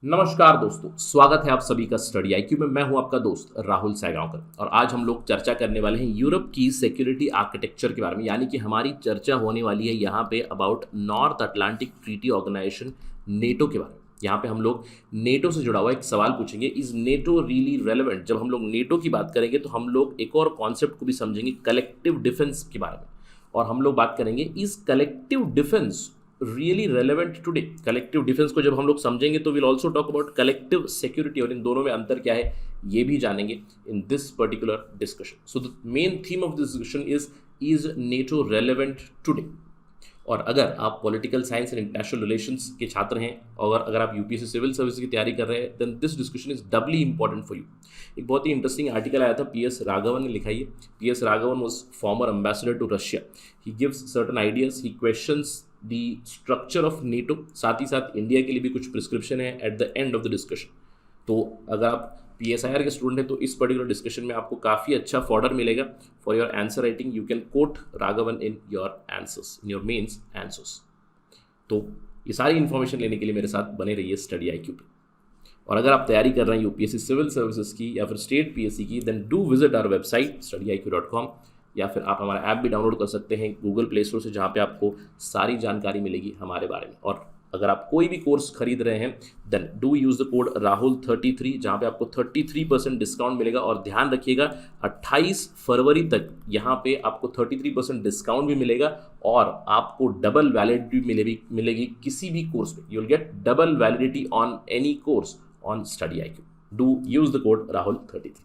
नमस्कार दोस्तों, स्वागत है आप सभी का स्टडी आईक्यू में। मैं हूं आपका दोस्त राहुल सैगांवकर और आज हम लोग चर्चा करने वाले हैं यूरोप की सिक्योरिटी आर्किटेक्चर के बारे में। यानी कि हमारी चर्चा होने वाली है यहाँ पे about North Atlantic Treaty Organization NATO के बारे में। यहाँ पे हम लोग नेटो से जुड़ा हुआ एक सवाल पूछेंगे, इज नेटो रियली रेलेवेंट। जब हम लोग नेटो की बात करेंगे तो हम लोग एक और कॉन्सेप्ट को भी समझेंगे, कलेक्टिव डिफेंस के बारे में। और हम लोग बात करेंगे, is collective defence really relevant today. Collective defence को जब हम लोग समझेंगे तो will also talk about collective security, और इन दोनों में अंतर क्या है ये भी जानेंगे in this particular discussion. So the main theme of this discussion is NATO relevant today. और अगर आप political science and international relations के छात्र हैं और अगर आप यूपीएससी सिविल सर्विस की तैयारी कर रहे हैं, then this discussion is doubly important for you. एक बहुत ही इंटरेस्टिंग आर्टिकल आया था, पीएस राघवन ने लिखा है। PS Raghavan was former ambassador to Russia. He gives certain ideas, he questions the structure of NATO. साथ ही साथ इंडिया के लिए भी कुछ प्रिस्क्रिप्शन है at the end of the discussion. तो अगर आप पीएसआईआर के स्टूडेंट हैं तो इस पर्टिकुलर डिस्कशन में आपको काफ़ी अच्छा फॉर्डर मिलेगा for your answer writing. You can quote Raghavan in your answers, in your mains answers. तो ये सारी इन्फॉर्मेशन लेने के लिए मेरे साथ बने रहिए स्टडी आईक्यू पे। और अगर आप तैयारी कर रहे हैं यूपीएससी सिविल सर्विसेज की या फिर स्टेट पीएससी की, then do visit our website studyIQ.com, या फिर आप हमारा ऐप भी डाउनलोड कर सकते हैं गूगल प्ले स्टोर से, जहाँ पे आपको सारी जानकारी मिलेगी हमारे बारे में। और अगर आप कोई भी कोर्स खरीद रहे हैं then do use the code राहुल33, जहाँ पे आपको 33% डिस्काउंट मिलेगा। और ध्यान रखिएगा 28 फरवरी तक यहाँ पे आपको 33% डिस्काउंट भी मिलेगा और आपको डबल वैलिडिटी मिलेगी किसी भी कोर्स पे। You will get double validity on any course on study IQ. Do use the code राहुल33।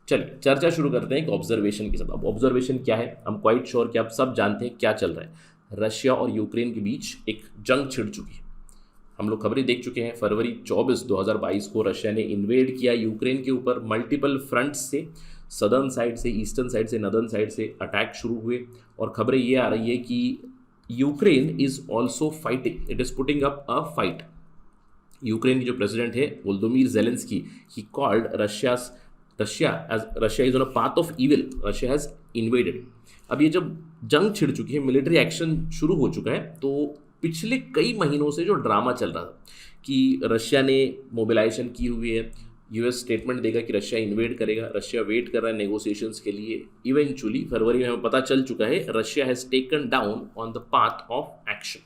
चलिए चर्चा शुरू करते हैं एक ऑब्जर्वेशन के साथ। अब ऑब्जर्वेशन क्या है, हम क्वाइट श्योर कि आप सब जानते हैं क्या चल रहा है। रशिया और यूक्रेन के बीच एक जंग छिड़ चुकी है। हम लोग खबरें देख चुके हैं। फरवरी 24, 2022 को रशिया ने इन्वेड किया यूक्रेन के ऊपर। मल्टीपल फ्रंट्स से, सदर्न साइड से, ईस्टर्न साइड से, नदर्न साइड से अटैक शुरू हुए। और खबरें ये आ रही है कि Ukraine is also fighting, it is putting up a fight. Ukraine के जो प्रेसिडेंट है Volodymyr Zelensky, he called Russia is on a path of evil, Russia has invaded. अब ये जब जंग छिड़ चुकी है, मिलिट्री एक्शन शुरू हो चुका है, तो पिछले कई महीनों से जो ड्रामा चल रहा था कि रशिया ने मोबिलाइजेशन की हुई है, यूएस स्टेटमेंट देगा कि रशिया इन्वेड करेगा, रशिया वेट कर रहा है नेगोशिएशंस के लिए। इवेंचुअली फरवरी में हमें पता चल चुका है Russia has taken down on the path of action.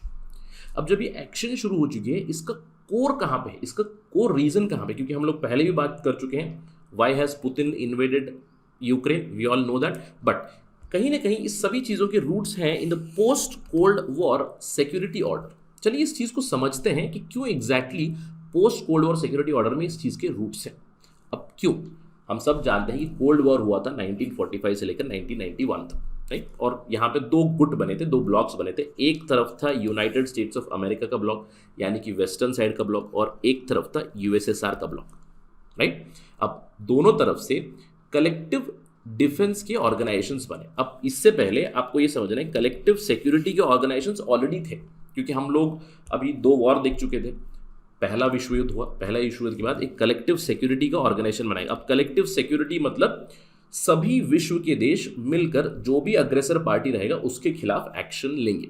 अब जब ये एक्शन शुरू हो चुकी है, इसका कोर कहाँ पे है, इसका कोर रीजन कहाँ पे? क्योंकि हम लोग पहले भी बात कर चुके हैं, why has Putin invaded Ukraine, we all know that. But कहीं ना कहीं इस सभी चीज़ों के रूट्स हैं in the post cold war security order. चलिए इस चीज़ को समझते हैं कि क्यों exactly post cold war security order में इस चीज़ के रूट्स हैं। अब क्यों? हम सब जानते हैं कि कोल्ड वॉर हुआ था 1945 से लेकर 1991 तक, राइट। और यहाँ पे दो गुट बने थे, दो ब्लॉक्स बने थे। एक तरफ था यूनाइटेड स्टेट्स ऑफ अमेरिका का ब्लॉक, यानी कि वेस्टर्न साइड का ब्लॉक, और एक तरफ था यूएसएसआर का ब्लॉक, राइट। अब दोनों तरफ से कलेक्टिव डिफेंस के ऑर्गेनाइजेशंस बने। अब इससे पहले आपको ये समझना है, कलेक्टिव सिक्योरिटी के ऑर्गेनाइजेशंस ऑलरेडी थे, क्योंकि हम लोग अभी 2 वॉर देख चुके थे। पहला विश्व युद्ध हुआ, पहला विश्व युद्ध के बाद एक कलेक्टिव सिक्योरिटी का ऑर्गेनाइजेशन बनाएगा। अब कलेक्टिव सिक्योरिटी मतलब सभी विश्व के देश मिलकर जो भी अग्रेसर पार्टी रहेगा उसके खिलाफ एक्शन लेंगे।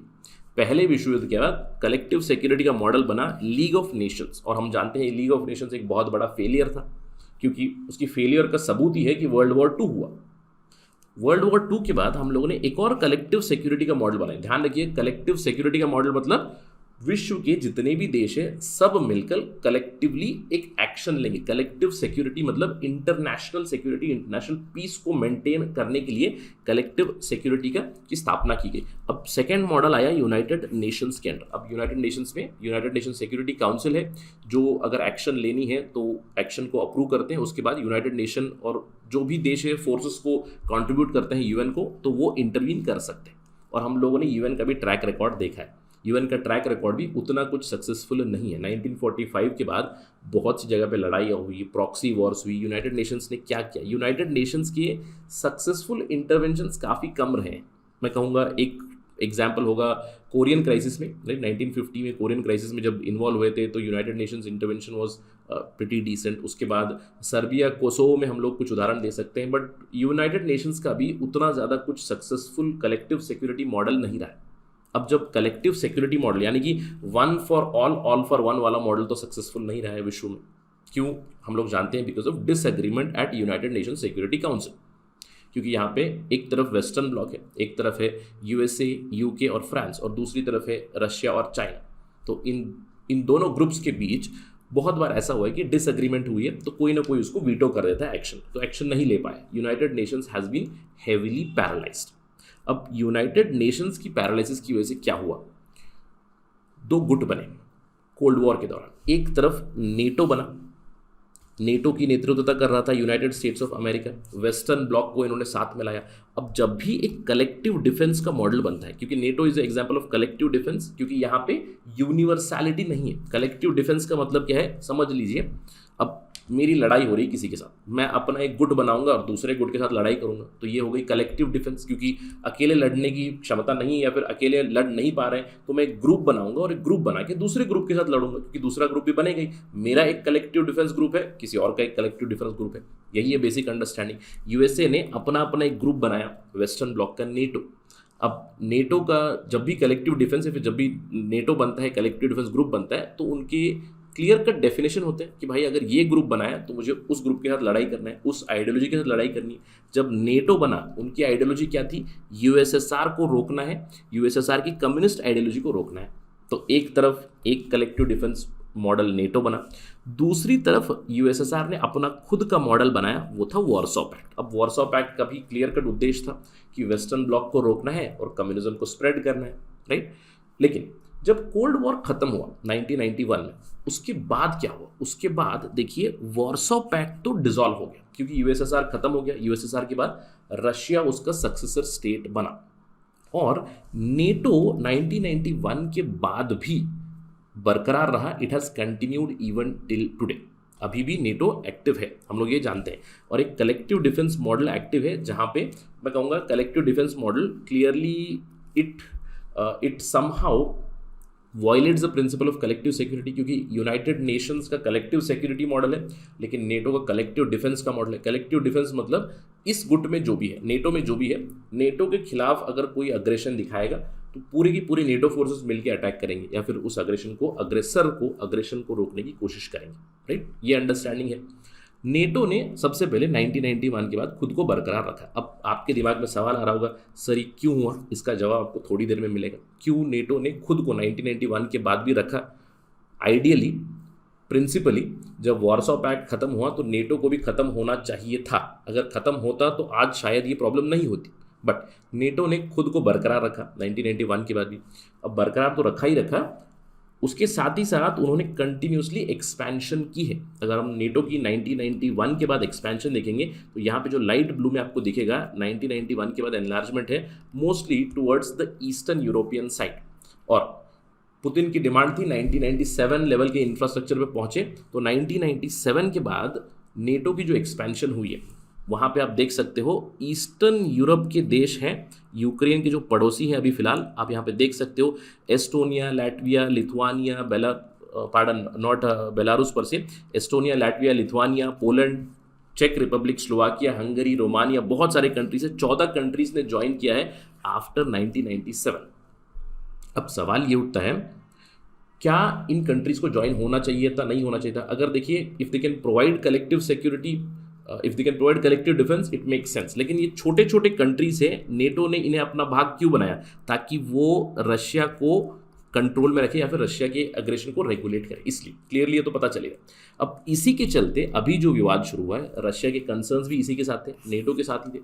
पहले विश्व युद्ध के बाद कलेक्टिव सिक्योरिटी का मॉडल बना लीग ऑफ नेशंस, और हम जानते हैं लीग ऑफ नेशंस एक बहुत बड़ा फेलियर था, क्योंकि उसकी फेलियर का सबूत ही है कि वर्ल्ड वॉर 2 हुआ। वर्ल्ड वॉर 2 के बाद हम लोगों ने एक और कलेक्टिव सिक्योरिटी का मॉडल बनाया। ध्यान रखिए, कलेक्टिव सिक्योरिटी का मॉडल मतलब विश्व के जितने भी देश है सब मिलकर कलेक्टिवली एक एक्शन लेंगे। कलेक्टिव सिक्योरिटी मतलब इंटरनेशनल सिक्योरिटी, इंटरनेशनल पीस को मेंटेन करने के लिए कलेक्टिव सिक्योरिटी की स्थापना की गई। अब सेकेंड मॉडल आया यूनाइटेड नेशंस के अंडर। अब यूनाइटेड नेशंस में यूनाइटेड नेशन सिक्योरिटी काउंसिल है, जो अगर एक्शन लेनी है तो एक्शन को अप्रूव करते हैं। उसके बाद यूनाइटेड नेशन और जो भी देश है फोर्सेस को कंट्रीब्यूट करते हैं यूएन को, तो वो इंटरवीन कर सकते हैं। और हम लोगों ने यूएन का भी ट्रैक रिकॉर्ड देखा है। यूएन का ट्रैक रिकॉर्ड भी उतना कुछ सक्सेसफुल नहीं है। 1945 के बाद बहुत सी जगह पे लड़ाइयाँ हुई, प्रॉक्सी वॉर्स हुई। यूनाइटेड नेशंस ने क्या किया? यूनाइटेड नेशंस के सक्सेसफुल इंटरवेंशंस काफ़ी कम रहे हैं। मैं कहूँगा एक एग्जाम्पल होगा कोरियन क्राइसिस में, राइट। 1950 में कोरियन क्राइसिस में जब इन्वॉल्व हुए थे तो United Nations intervention was pretty decent. उसके बाद सर्बिया, कोसोवो में हम लोग कुछ उदाहरण दे सकते हैं। बट यूनाइटेड नेशंस का भी उतना ज़्यादा कुछ सक्सेसफुल कलेक्टिव सिक्योरिटी मॉडल नहीं रहा है। अब जब कलेक्टिव सिक्योरिटी मॉडल यानी कि one for all for one वाला मॉडल तो सक्सेसफुल नहीं रहा है विश्व में। क्यों? हम लोग जानते हैं because of disagreement at United Nation Security Council. क्योंकि यहाँ पे एक तरफ वेस्टर्न ब्लॉक है, एक तरफ है यूएसए, यूके और फ्रांस, और दूसरी तरफ है रशिया और चाइना। तो इन दोनों ग्रुप्स के बीच बहुत बार ऐसा हुआ है कि डिसएग्रीमेंट हुई है तो कोई ना कोई उसको वीटो कर देता है एक्शन, तो एक्शन नहीं ले पाए। United Nations has been heavily paralysed. अब यूनाइटेड नेशंस की पैरालिसिस की वजह से क्या हुआ? दो गुट बने कोल्ड वॉर के दौरान। एक तरफ नेटो बना, नेटो की नेतृत्वता कर रहा था United States of America, western block को इन्होंने साथ में लाया। अब जब भी एक कलेक्टिव डिफेंस का मॉडल बनता है, क्योंकि NATO is example of collective defence, क्योंकि यहाँ पे यूनिवर्सैलिटी नहीं है। कलेक्टिव डिफेंस का मतलब क्या है समझ लीजिए। अब मेरी लड़ाई हो रही किसी के साथ, मैं अपना एक गुट बनाऊंगा और दूसरे गुट के साथ लड़ाई करूंगा, तो ये हो गई कलेक्टिव डिफेंस। क्योंकि अकेले लड़ने की क्षमता नहीं है या फिर अकेले लड़ नहीं पा रहे हैं, तो मैं एक ग्रुप बनाऊंगा और एक ग्रुप बना के दूसरे ग्रुप के साथ लड़ूंगा, क्योंकि दूसरा ग्रुप भी बनेगा ही। मेरा एक कलेक्टिव डिफेंस ग्रुप है, किसी और का एक कलेक्टिव डिफेंस ग्रुप है। यही है बेसिक अंडरस्टैंडिंग। यूएसए ने अपना अपना एक ग्रुप बनाया वेस्टर्न ब्लॉक का, नेटो। अब नेटो का जब भी कलेक्टिव डिफेंस है, फिर जब भी नेटो बनता है, कलेक्टिव डिफेंस ग्रुप बनता है, तो उनके क्लियर कट डेफिनेशन होते हैं कि भाई अगर ये ग्रुप बनाया तो मुझे उस ग्रुप के साथ लड़ाई करना है, उस आइडियोलॉजी के साथ लड़ाई करनी है। जब नेटो बना, उनकी आइडियोलॉजी क्या थी? यूएसएसआर को रोकना है, यूएसएसआर की कम्युनिस्ट आइडियोलॉजी को रोकना है। तो एक तरफ एक कलेक्टिव डिफेंस मॉडल नेटो बना, दूसरी तरफ यूएसएसआर ने अपना खुद का मॉडल बनाया, वो था वॉर्सो पैक्ट। अब वॉर्सो पैक्ट का भी क्लियर कट उद्देश्य था कि वेस्टर्न ब्लॉक को रोकना है और कम्युनिज्म को स्प्रेड करना है, राइट। लेकिन जब कोल्ड वॉर खत्म हुआ 1991 में, उसके बाद क्या हुआ? उसके बाद देखिए वॉर्सो पैक्ट तो डिसॉल्व हो गया, क्योंकि यूएसएसआर खत्म हो गया। यूएसएसआर के बाद रशिया उसका सक्सेसर स्टेट बना, और नेटो 1991 के बाद भी बरकरार रहा। It has continued even till today. अभी भी नेटो एक्टिव है, हम लोग ये जानते हैं। और एक कलेक्टिव डिफेंस मॉडल एक्टिव है, जहाँ पे मैं कहूँगा collective defence model clearly it somehow violets the principle of collective security, क्योंकि यूनाइटेड नेशंस का कलेक्टिव सिक्योरिटी मॉडल है, लेकिन नेटो का कलेक्टिव डिफेंस का मॉडल है। कलेक्टिव डिफेंस मतलब इस गुट में जो भी है, नेटो में जो भी है, नेटो के खिलाफ अगर कोई अग्रेशन दिखाएगा तो पूरी की पूरी नेटो फोर्सेस मिलकर अटैक करेंगे, या फिर उस अग्रेशन को रोकने की कोशिश करेंगे, राइट। ये अंडरस्टैंडिंग है। नेटो ने सबसे पहले 1991 के बाद खुद को बरकरार रखा। अब आपके दिमाग में सवाल आ रहा होगा, सर ये क्यों हुआ? इसका जवाब आपको थोड़ी देर में मिलेगा। क्यों नेटो ने खुद को 1991 के बाद भी रखा? आइडियली, प्रिंसिपली, जब वॉर्सो पैक्ट खत्म हुआ तो नेटो को भी खत्म होना चाहिए था। अगर खत्म होता तो आज शायद ये प्रॉब्लम नहीं होती, बट नेटो ने खुद को बरकरार रखा 1991 के बाद भी। अब बरकरार तो रखा ही रखा, उसके साथ ही साथ उन्होंने कंटिन्यूसली एक्सपेंशन की है। अगर हम नेटो की 1991 के बाद एक्सपेंशन देखेंगे तो यहाँ पे जो लाइट ब्लू में आपको दिखेगा 1991 के बाद एनलार्जमेंट है, mostly towards the eastern European side. और पुतिन की डिमांड थी 1997 लेवल के इंफ्रास्ट्रक्चर पे पहुंचे, तो 1997 के बाद नेटो की जो एक्सपेंशन हुई है, वहाँ पे आप देख सकते हो ईस्टर्न यूरोप के देश हैं, यूक्रेन के जो पड़ोसी हैं अभी फिलहाल, आप यहाँ पे देख सकते हो Estonia, Latvia, Lithuania, not Belarus पर से, एस्टोनिया, लैटविया, लिथुआनिया, पोलैंड, चेक रिपब्लिक, स्लोवाकिया, हंगरी, रोमानिया, बहुत सारे कंट्रीज है। 14 कंट्रीज ने ज्वाइन किया है आफ्टर 1997। अब सवाल ये उठता है, क्या इन कंट्रीज को ज्वाइन होना चाहिए था, नहीं होना चाहिए था? अगर देखिए, if they can provide collective security, if they can provide collective defence, it makes sense. लेकिन ये छोटे छोटे कंट्रीज है, नेटो ने इन्हें अपना भाग क्यों बनाया? ताकि वो रशिया को कंट्रोल में रखे या फिर रशिया के अग्रेशन को रेगुलेट करे, इसलिए क्लियरली ये तो पता चलेगा। अब इसी के चलते अभी जो विवाद शुरू हुआ है, रशिया के कंसर्न्स भी इसी के साथ थे, नेटो के साथ ही थे,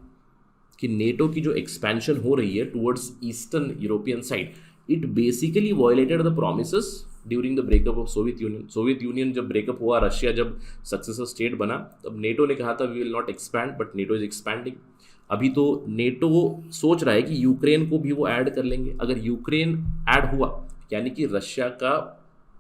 कि नेटो की जो एक्सपेंशन हो रही है towards eastern European side, it basically violated the promises during the breakup of Soviet Union. Soviet Union जब ब्रेकअप हुआ, रशिया जब सक्सेसर स्टेट बना, तब नेटो ने कहा था we will not expand, but NATO is expanding. अभी तो नेटो सोच रहा है कि यूक्रेन को भी वो ऐड कर लेंगे। अगर यूक्रेन ऐड हुआ, यानी कि रशिया का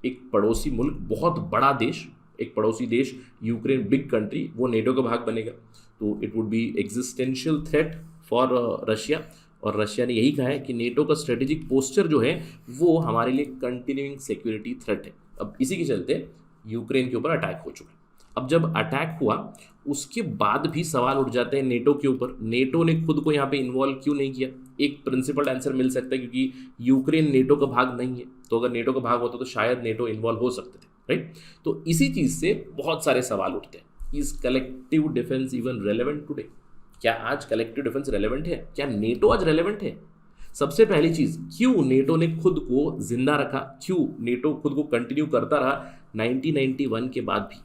एक पड़ोसी मुल्क, बहुत बड़ा देश, एक पड़ोसी देश यूक्रेन, बिग कंट्री, वो नेटो का भाग बनेगा, तो it would be existential threat for Russia. और रशिया ने यही कहा है कि नेटो का स्ट्रेटेजिक पोस्चर जो है वो हमारे लिए कंटिन्यूइंग सिक्योरिटी थ्रेट है। अब इसी के चलते यूक्रेन के ऊपर अटैक हो चुका है। अब जब अटैक हुआ उसके बाद भी सवाल उठ जाते हैं नेटो के ऊपर, नेटो ने खुद को यहाँ पे इन्वॉल्व क्यों नहीं किया? एक प्रिंसिपल आंसर मिल सकता है क्योंकि यूक्रेन नेटो का भाग नहीं है, तो अगर नेटो का भाग होता तो शायद नेटो इन्वॉल्व हो सकते थे, राइट। तो इसी चीज़ से बहुत सारे सवाल उठते हैं, is collective defence even relevant today? क्या आज कलेक्टिव डिफेंस रेलेवेंट है? क्या नेटो आज रेलेवेंट है? सबसे पहली चीज, क्यों नेटो ने खुद को जिंदा रखा, क्यों नेटो खुद को कंटिन्यू करता रहा 1991 के बाद भी?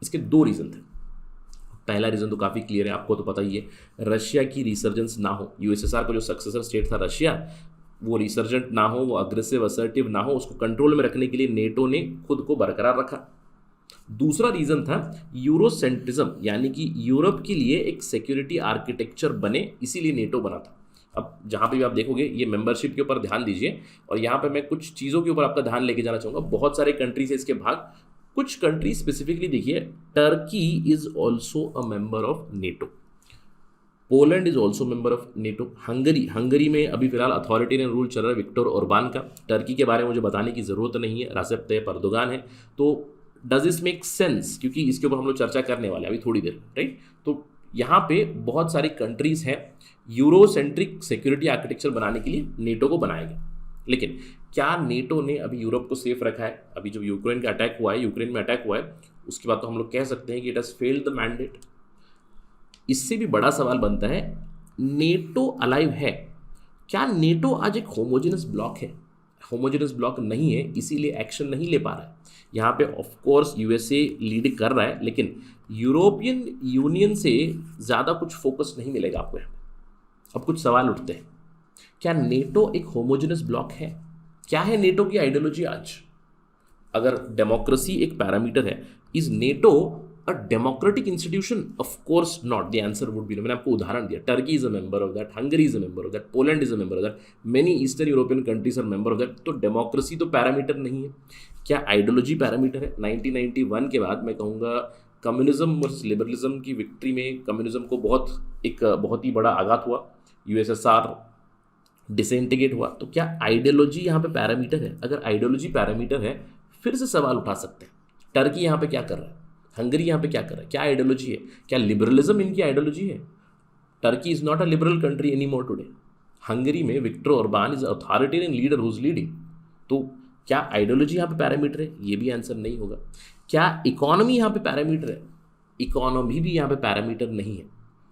इसके दो रीजन थे। पहला रीजन तो काफी क्लियर है, आपको तो पता ही है, रशिया की रिसर्जेंस ना हो, यूएसएसआर का जो सक्सेसर स्टेट था रशिया, वो रिसर्जेंट ना हो, वो अग्रेसिव असर्टिव ना हो, उसको कंट्रोल में रखने के लिए नेटो ने खुद को बरकरार रखा। दूसरा रीजन था यूरोसेंट्रिज्म, यानी कि यूरोप के लिए एक सिक्योरिटी आर्किटेक्चर बने, इसीलिए नेटो बना था। अब जहाँ पे भी आप देखोगे ये मेंबरशिप के ऊपर ध्यान दीजिए, और यहाँ पे मैं कुछ चीज़ों के ऊपर आपका ध्यान लेके जाना चाहूँगा। बहुत सारे कंट्रीज है इसके भाग, कुछ कंट्री स्पेसिफिकली देखिए, Turkey is also a member of NATO, Poland is also member of NATO, Hungary में अभी फिलहाल अथॉरिटेरियन रूल चल रहा है विक्टर ओरबान का। टर्की के बारे में मुझे बताने की ज़रूरत नहीं है, रासिप तैयप एर्दोगान है। तो डज दिस मेक सेंस? क्योंकि इसके ऊपर हम लोग चर्चा करने वाले हैं अभी थोड़ी देर, राइट। तो यहाँ पे बहुत सारी कंट्रीज हैं, यूरोसेंट्रिक सिक्योरिटी आर्किटेक्चर बनाने के लिए नेटो को बनाया गया। लेकिन क्या नेटो ने अभी यूरोप को सेफ रखा है? अभी जब यूक्रेन का अटैक हुआ है, यूक्रेन में अटैक हुआ है, उसके बाद तो हम लोग कह सकते हैं कि it has failed the mandate. इससे भी बड़ा सवाल बनता है, नेटो अलाइव है? क्या नेटो आज एक होमोजेनस ब्लॉक है? होमोजेनस ब्लॉक नहीं है, इसीलिए एक्शन नहीं ले पा रहा है। यहाँ पे ऑफ कोर्स यूएसए लीड कर रहा है, लेकिन यूरोपियन यूनियन से ज़्यादा कुछ फोकस नहीं मिलेगा आपको यहाँ पे। अब कुछ सवाल उठते हैं, क्या नेटो एक होमोजेनस ब्लॉक है? क्या है नेटो की आइडियोलॉजी आज? अगर डेमोक्रेसी एक पैरामीटर है, is NATO a democratic institution? Of course not, the answer would be no. मैंने आपको उदाहरण दिया, Turkey is a member of that, Hungary is a member of that, Poland is a member of that, many eastern European countries are member of that. तो democracy तो parameter नहीं है, क्या ideology parameter है? 1991 के बाद मैं कहूँगा कम्युनिज्म वर्सेस लिबरलिज्म की विक्ट्री में कम्युनिज्म को बहुत ही बड़ा आघात हुआ, यूएसएसआर डिसइंटीग्रेट हुआ। तो क्या आइडियोलॉजी यहाँ पे पैरामीटर है? अगर आइडियोलॉजी पैरामीटर है, फिर से सवाल उठा सकते हैं, टर्की यहाँ पे क्या कर रहा है, हंगरी यहाँ पे क्या कर रहा है, क्या आइडियोलॉजी है? क्या लिबरलिज्म इनकी आइडियोलॉजी है? Turkey is not a liberal country any more today. Hungary में Viktor Orban is authoritarian leader who is leading. तो क्या आइडियोलॉजी यहाँ पे पैरामीटर है? ये भी आंसर नहीं होगा। क्या इकोनॉमी यहाँ पे पैरामीटर है? इकोनॉमी भी यहाँ पे पैरामीटर नहीं है।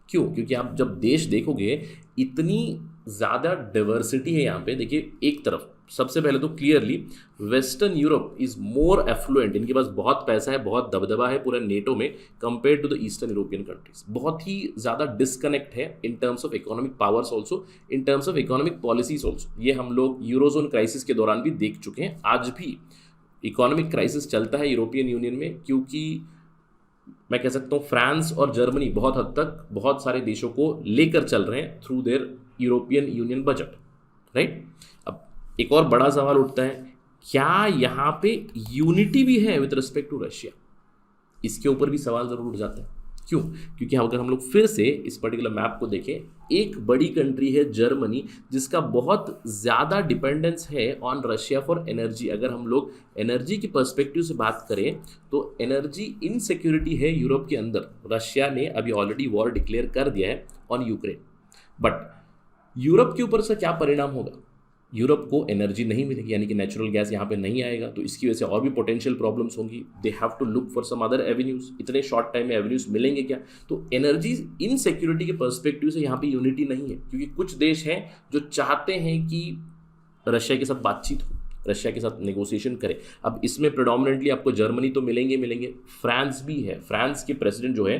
क्यों? क्योंकि आप जब देश देखोगे, इतनी ज़्यादा डाइवर्सिटी है यहाँ पे। देखिए, एक तरफ सबसे पहले तो clearly western Europe is more affluent, इनके पास बहुत पैसा है, बहुत दबदबा है पूरे नेटो में, compare to the eastern European countries. बहुत ही ज़्यादा डिस्कनेक्ट है in terms of economic powers also, in terms of economic policies also. ये हम लोग यूरोजोन क्राइसिस के दौरान भी देख चुके हैं। आज भी इकोनॉमिक क्राइसिस चलता है यूरोपियन यूनियन में, क्योंकि मैं कह सकता हूँ फ्रांस और जर्मनी बहुत हद तक बहुत सारे देशों को लेकर चल रहे हैं through their European union budget, right. अब एक और बड़ा सवाल उठता है, क्या यहाँ पे यूनिटी भी है विद रिस्पेक्ट टू रशिया? इसके ऊपर भी सवाल जरूर उठ जाता है। क्यों? क्योंकि अगर हम लोग फिर से इस पर्टिकुलर मैप को देखें, एक बड़ी कंट्री है जर्मनी, जिसका बहुत ज़्यादा डिपेंडेंस है ऑन रशिया फॉर एनर्जी। अगर हम लोग एनर्जी की पर्सपेक्टिव से बात करें तो एनर्जी इनसिक्योरिटी है यूरोप के अंदर। रशिया ने अभी ऑलरेडी वॉर डिक्लेयर कर दिया है ऑन यूक्रेन, बट यूरोप के ऊपर से क्या परिणाम होगा? यूरोप को एनर्जी नहीं मिलेगी, यानी कि नेचुरल गैस यहाँ पे नहीं आएगा, तो इसकी वजह से और भी पोटेंशियल प्रॉब्लम्स होंगी। They have to look for some other avenues. इतने शॉर्ट टाइम में एवेन्यूज मिलेंगे क्या? तो एनर्जी इनसिक्योरिटी के पर्सपेक्टिव से यहाँ पे यूनिटी नहीं है, क्योंकि कुछ देश हैं जो चाहते हैं कि रशिया के साथ बातचीत हो, रशिया के साथ नेगोशिएशन करे। अब इसमें प्रेडोमिनेंटली आपको जर्मनी तो मिलेंगे, फ्रांस भी है। फ्रांस के प्रेसिडेंट जो है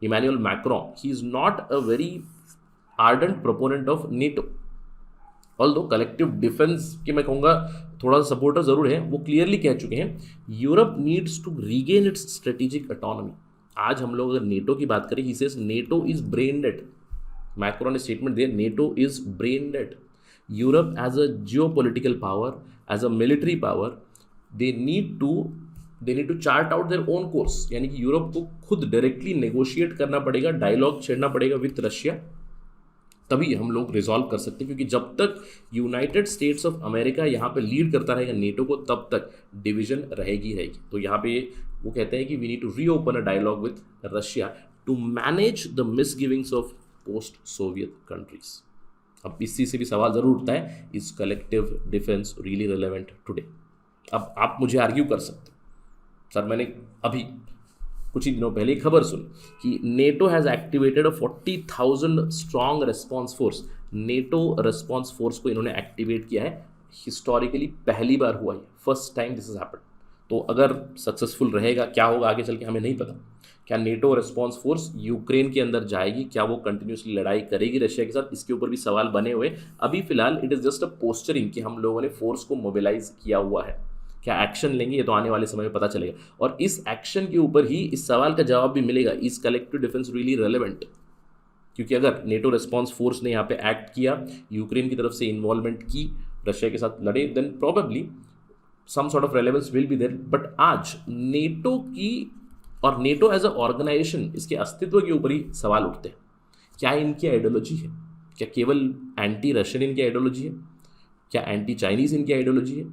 Emmanuel Macron, he is not a very ardent proponent of NATO, although collective defence के मैं कहूँगा थोड़ा सा सपोर्टर जरूर है। वो क्लियरली कह चुके हैं Europe needs to regain its strategic autonomy. आज हम लोग अगर नेटो की बात करें, he says NATO is brain dead. Macron ने स्टेटमेंट दिया, NATO is brain dead. Europe as a geopolitical power, as a military power, they need to chart out their own course. यानी कि Europe को खुद directly negotiate करना पड़ेगा, dialogue छेड़ना पड़ेगा with Russia, तभी हम लोग रिजॉल्व कर सकते हैं। क्योंकि जब तक यूनाइटेड स्टेट्स ऑफ अमेरिका यहाँ पे लीड करता रहेगा नेटो को, तब तक डिवीजन रहेगी। तो यहाँ पे वो कहते हैं कि we need to reopen a dialogue with Russia to manage the misgivings of post Soviet countries. अब इसी से भी सवाल ज़रूर उठता है, is collective defence really relevant today? अब आप मुझे आर्ग्यू कर सकते हो, सर मैंने अभी कुछ ही दिनों पहले खबर सुनी कि NATO has activated a 40,000 strong response force. NATO response force को इन्होंने एक्टिवेट किया है, हिस्टोरिकली पहली बार हुआ है, first time this is happened. तो अगर सक्सेसफुल रहेगा, क्या होगा आगे चल के हमें नहीं पता। क्या नेटो रेस्पॉन्स फोर्स यूक्रेन के अंदर जाएगी, क्या वो कंटिन्यूसली लड़ाई करेगी रशिया के साथ, इसके ऊपर भी सवाल बने हुए। अभी फिलहाल it is just a posturing कि हम लोगों ने फोर्स को मोबिलाइज किया हुआ है, क्या एक्शन लेंगे ये तो आने वाले समय में पता चलेगा। और इस एक्शन के ऊपर ही इस सवाल का जवाब भी मिलेगा, is collective defence really relevant? क्योंकि अगर नेटो रेस्पॉन्स फोर्स ने यहाँ पे एक्ट किया, यूक्रेन की तरफ से इन्वॉल्वमेंट की, रशिया के साथ लड़े, then probably some sort of relevance will be there. But आज नेटो की और नेटो एज अ ऑर्गेनाइजेशन, इसके अस्तित्व के ऊपर ही सवाल उठते हैं। क्या इनकी आइडियोलॉजी है? क्या केवल एंटी रशियन इनकी आइडियोलॉजी है? क्या एंटी चाइनीज़ इनकी आइडियोलॉजी है?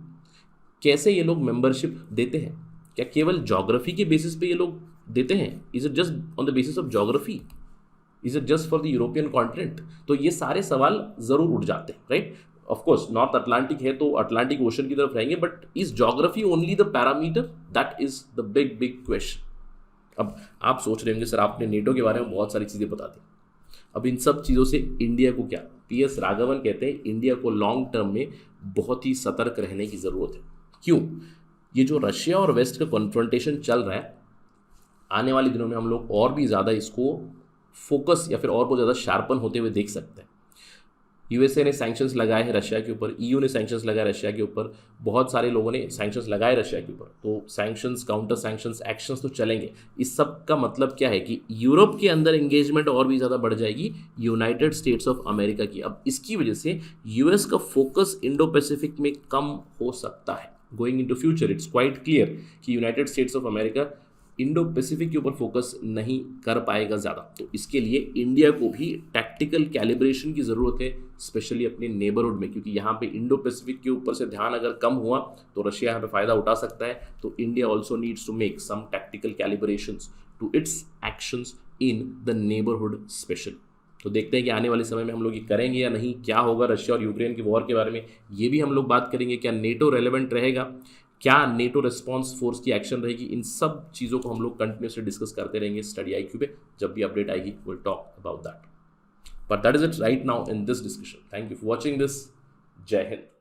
कैसे ये लोग मेंबरशिप देते हैं? क्या केवल ज्योग्राफी के बेसिस पे ये लोग देते हैं? Is it just on the basis of geography? Is it just for the European continent? तो ये सारे सवाल ज़रूर उठ जाते हैं, राइट? ऑफकोर्स नॉर्थ अटलांटिक है तो अटलांटिक ओशन की तरफ रहेंगे, but is geography only the parameter? That is the big big question. अब आप सोच रहे होंगे सर आपने नेटो के बारे में बहुत सारी चीज़ें बता दी, अब इन सब चीज़ों से इंडिया को क्या? PS राघवन कहते हैं इंडिया को लॉन्ग टर्म में बहुत ही सतर्क रहने की ज़रूरत है। क्यों? ये जो रशिया और वेस्ट का कॉन्फ्रंटेशन चल रहा है, आने वाले दिनों में हम लोग और भी ज़्यादा इसको फोकस या फिर और बहुत ज़्यादा शार्पन होते हुए देख सकते हैं। USA ने सैंक्शंस लगाए हैं रशिया के ऊपर, EU ने सैंक्शंस लगाए रशिया के ऊपर, बहुत सारे लोगों ने सैंक्शंस लगाए रशिया के ऊपर। तो सैंक्शंस, काउंटर सैंक्शंस, एक्शंस तो चलेंगे। इस सब का मतलब क्या है कि यूरोप के अंदर एंगेजमेंट और भी ज़्यादा बढ़ जाएगी यूनाइटेड स्टेट्स ऑफ अमेरिका की। अब इसकी वजह से US का फोकस इंडो पैसिफिक में कम हो सकता है। Going into future it's quite clear कि United States of America Indo Pacific के ऊपर फोकस नहीं कर पाएगा ज़्यादा। तो इसके लिए इंडिया को भी टैक्टिकल कैलिब्रेशन की ज़रूरत है, स्पेशली अपने नेबरहुड में, क्योंकि यहाँ पे इंडो पैसिफिक के ऊपर से ध्यान अगर कम हुआ तो रशिया यहाँ पे फ़ायदा उठा सकता है। तो India also needs to make some tactical calibrations to its actions in the neighbourhood special. तो देखते हैं कि आने वाले समय में हम लोग ये करेंगे या नहीं। क्या होगा रशिया और यूक्रेन के वॉर के बारे में, ये भी हम लोग बात करेंगे। क्या नेटो रेलेवेंट रहेगा? क्या नेटो रिस्पॉन्स फोर्स की एक्शन रहेगी? इन सब चीज़ों को हम लोग कंटिन्यूसली डिस्कस करते रहेंगे स्टडी IQ पे। जब भी अपडेट आएगी will talk about that. But that is it right now in this discussion. Thank you for watching this. जय हिंद।